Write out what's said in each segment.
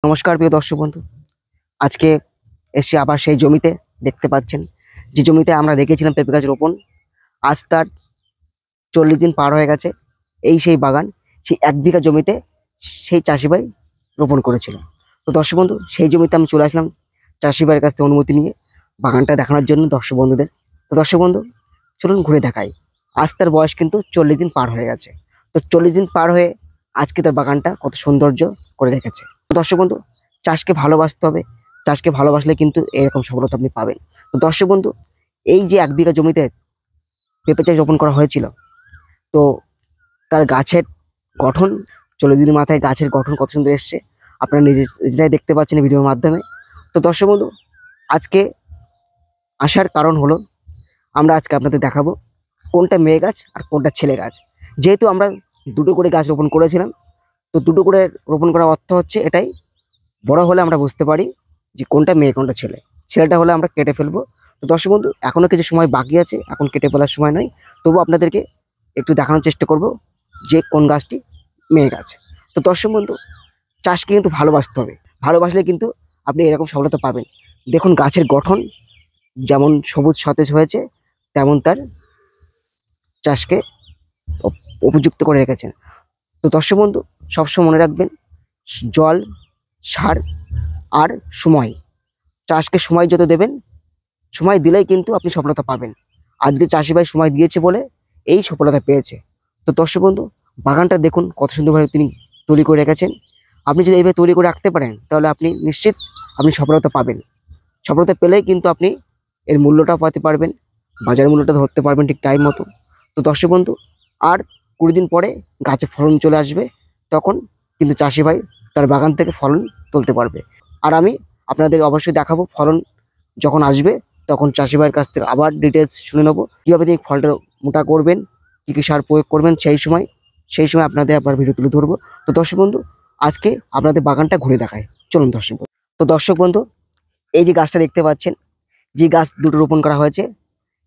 নমস্কার প্রিয় দর্শক বন্ধু। আজকে এসে আবার সেই জমিতে দেখতে পাচ্ছেন যে জমিতে আমরা দেখেছিলাম পেঁপে গাছ রোপণ। আজ তার 40 দিন পার হয়ে গেছে। এই সেই বাগান, সেই 1 বিঘা জমিতে সেই চাষি ভাই রোপণ করেছিল। তো দর্শক বন্ধু, সেই জমিতে আমি চলে আসলাম চাষি ভাইয়ের কাছ থেকে অনুমতি নিয়ে বাগানটা দেখানোর জন্য দর্শক বন্ধুদের। তো দর্শক বন্ধু, চলুন ঘুরে দেখাই। আজ তার বয়স কিন্তু 40 দিন পার হয়ে গেছে। তো 40 দিন পার হয়ে আজকে তার বাগানটা কত সৌন্দর্য করে রেখেছে। তো দর্শক বন্ধু, চাষকে ভালোবাসতে হবে। চাষকে ভালোবাসলে কিন্তু এরকম সফলতা আপনি পাবেন। তো দর্শক বন্ধু, এই যে 1 বিঘা জমিতে পেঁপে চাষ রোপণ করা হয়েছিল, তো তার গাছের গঠন 40 দিনের মাথায় গাছের গঠন কত সুন্দর এসছে, আপনারা নিজেরাই দেখতে পাচ্ছেন এই ভিডিওর মাধ্যমে। তো দর্শক বন্ধু, আজকে আসার কারণ হলো আমরা আজকে আপনাদের দেখাবো কোনটা মেয়ে গাছ আর কোনটা ছেলে গাছ। যেহেতু আমরা দুটো করে গাছ রোপণ করেছিলাম, তো দুটো করে রোপণ করার অর্থ হচ্ছে এটাই, বড় হলে আমরা বুঝতে পারি যে কোনটা মেয়ে কোনটা ছেলে। ছেলেটা হলে আমরা কেটে ফেলবো। তো দর্শক বন্ধু, এখনো কিছু সময় বাকি আছে, এখন কেটে ফেলার সময় নয়। তবু আপনাদেরকে একটু দেখানোর চেষ্টা করব যে কোন গাছটি মেয়ে গাছ। তো দর্শক বন্ধু, চাষকে কিন্তু ভালোবাসতে হবে। ভালোবাসলে কিন্তু আপনি এরকম সফলতা পাবেন। দেখুন গাছের গঠন যেমন সবুজ সতেজ হয়েছে, তেমন তার চাষকে উপযুক্ত করে রেখেছেন। তো দর্শক বন্ধু, সবসময় মনে রাখবেন জল, সার আর সময়। চাষকে সময় যত দেবেন, সময় দিলেই কিন্তু আপনি সফলতা পাবেন। আজকে চাষি ভাই সময় দিয়েছে বলে এই সফলতা পেয়েছে। তো দর্শক বন্ধু, বাগানটা দেখুন কত সুন্দরভাবে তিনি তৈরি করে রেখেছেন। আপনি যদি এইভাবে তৈরি করে রাখতে পারেন, তাহলে আপনি নিশ্চিত আপনি সফলতা পাবেন। সফলতা পেলেই কিন্তু আপনি এর মূল্যটা পাতে পারবেন, বাজার মূল্যটা ধরতে পারবেন ঠিক টাইম মতো। তো দর্শক বন্ধু, আর 20 দিন পরে গাছে ফলন চলে আসবে, তখন কিন্তু চাষি ভাই তার বাগান থেকে ফলন তুলতে পারবে। আর আমি আপনাদের অবশ্যই দেখাবো ফলন যখন আসবে, তখন চাষি ভাইয়ের কাছ থেকে আবার ডিটেলস শুনে নেবো কীভাবে তিনি ফলটা মোটা করবেন, কী কী সার প্রয়োগ করবেন। সেই সময় আপনাদের আবার ভিডিও তুলে ধরবো। তো দর্শক বন্ধু, আজকে আপনাদের বাগানটা ঘুরে দেখায়, চলুন দর্শক বন্ধু। তো দর্শক বন্ধু, এই যে গাছটা দেখতে পাচ্ছেন, যে গাছ দুটো রোপণ করা হয়েছে,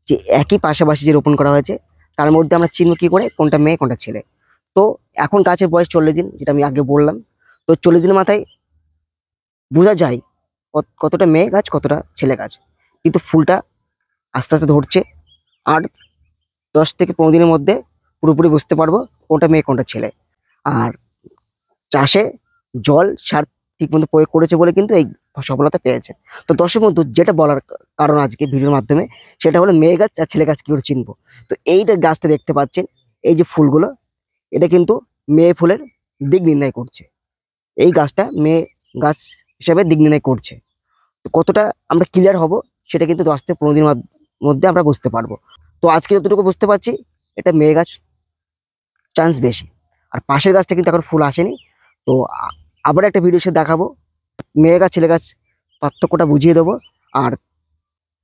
যে একই পাশাপাশি যে রোপণ করা হয়েছে, তার মধ্যে আমরা চিনব কী করে কোনটা মেয়ে কোনটা ছেলে। তো এখন গাছের বয়স 40 দিন, যেটা আমি আগে বললাম। তো 40 দিনের মাথায় বোঝা যায় কতটা মেয়ে গাছ কতটা ছেলে গাছ। কিন্তু ফুলটা আস্তে আস্তে ধরছে, আর 10 থেকে 15 দিনের মধ্যে পুরোপুরি বুঝতে পারবো কোনটা মেয়ে কোনটা ছেলে। আর চাষে জল সার ঠিকমতো প্রয়োগ করেছে বলে কিন্তু এই সফলতা পেয়েছে। তো দর্শক বন্ধু, যেটা বলার কারণ আজকে ভিডিওর মাধ্যমে, সেটা হলো মেয়ে গাছ আর ছেলে গাছ কি করে চিনবো। তো এইটা গাছটা দেখতে পাচ্ছেন, এই যে ফুলগুলো, এটা কিন্তু মেয়ে ফুলের দিক নির্ণয় করছে। এই গাছটা মেয়ে গাছ হিসাবে দিক নির্ণয় করছে। তো কতটা আমরা ক্লিয়ার হব, সেটা কিন্তু 10 থেকে 15 দিনের মধ্যে আমরা বুঝতে পারবো। তো আজকে যতটুকু বুঝতে পারছি, এটা মেয়ে গাছ চান্স বেশি। আর পাশের গাছটা কিন্তু এখন ফুল আসেনি। তো আবার একটা ভিডিও সে দেখাবো, মেয়ে গাছ ছেলে গাছ পার্থক্যটা বুঝিয়ে দেবো। আর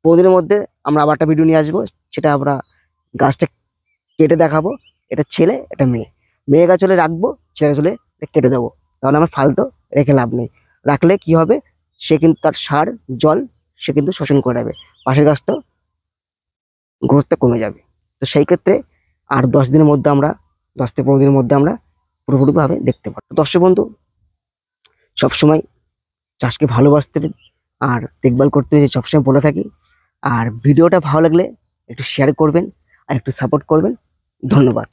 15 দিনের মধ্যে আমরা আবার একটা ভিডিও নিয়ে আসবো, সেটা আমরা গাছটা কেটে দেখাবো এটা ছেলে এটা মেয়ে। মেয়ে গাছ হলে রাখবো, ছেলে গাছ হলে কেটে দেবো। তাহলে আমার ফালতু রেখে লাভ নেই। রাখলে কি হবে, সে কিন্তু তার সার জল সে কিন্তু শোষণ করে নেবে, পাশের গাছটা গ্রোথটা কমে যাবে। তো সেই ক্ষেত্রে আর 10 দিনের মধ্যে আমরা 10 থেকে 15 দিনের মধ্যে আমরা পুরোপুরিভাবে দেখতে পারবো। দর্শক বন্ধু, সবসময় চাষকে ভালোবাসতে হবে আর দেখভাল করতে হবে, সবসময় বলে থাকি। আর ভিডিওটা ভালো লাগলে একটু শেয়ার করবেন আর একটু সাপোর্ট করবেন। ধন্যবাদ।